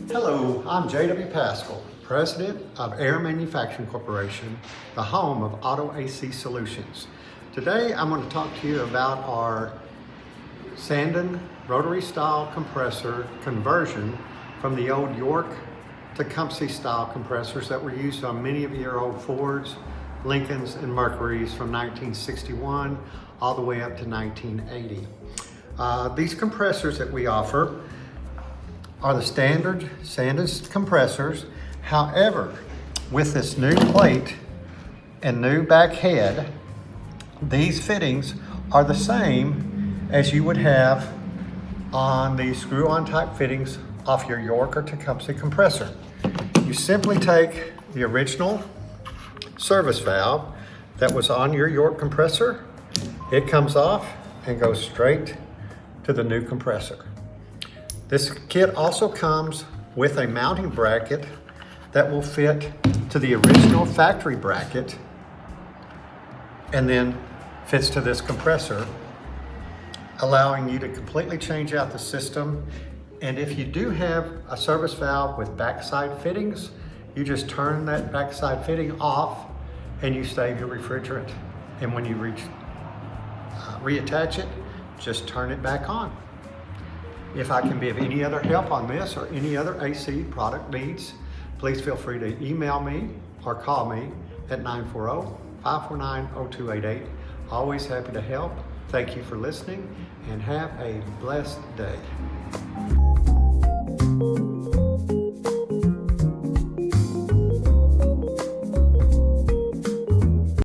Hello, I'm J.W. Pascal, President of Air Manufacturing Corporation, the home of Auto AC Solutions. Today I'm going to talk to you about our Sanden rotary style compressor conversion from the old York Tecumseh style compressors that were used on many of your old Fords, Lincolns, and Mercurys from 1961 all the way up to 1980. These compressors that we offer are the standard Sanden compressors. However, with this new plate and new back head, these fittings are the same as you would have on the screw-on type fittings off your York or Tecumseh compressor. You simply take the original service valve that was on your York compressor, it comes off and goes straight to the new compressor. This kit also comes with a mounting bracket that will fit to the original factory bracket and then fits to this compressor, allowing you to completely change out the system. And if you do have a service valve with backside fittings, you just turn that backside fitting off and you save your refrigerant. And when you reattach it, just turn it back on. If I can be of any other help on this or any other AC product needs, please feel free to email me or call me at 940-549-0288. Always happy to help. Thank you for listening and have a blessed day.